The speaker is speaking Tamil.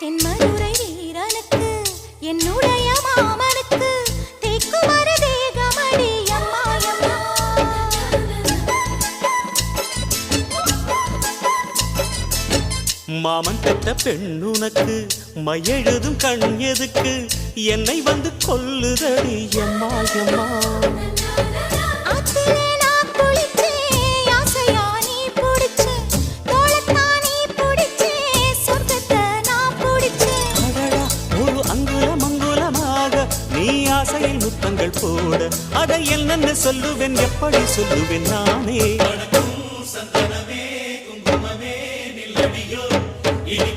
என் மதுரை வீரனுக்கு என்னுடைய மாமனுக்கு தேக்குமர தேகமடி அம்மா அம்மா. மாமன் பெற்ற பெண்ணுனக்கு மையெழுதும் கண் எதுக்கு என்னை வந்து கொல்லுதடி அம்மா அம்மா. ஆத்திலே நான் குளிச்சேன், ஆசையா நீ புடிச்சேன், தோளத்தான் நீ புடிச்சேன், சொர்க்கத்தை நான் புடிச்சேன். அடடா, ஒரு அங்குலம் அங்குலமாக நீ ஆசையில் முத்தங்கள் போட அதை என்னென்னு சொல்லுவேன், எப்படி சொல்லுவேன் நானே. சந்தனமே குங்குமமே நில்லடியோ இனி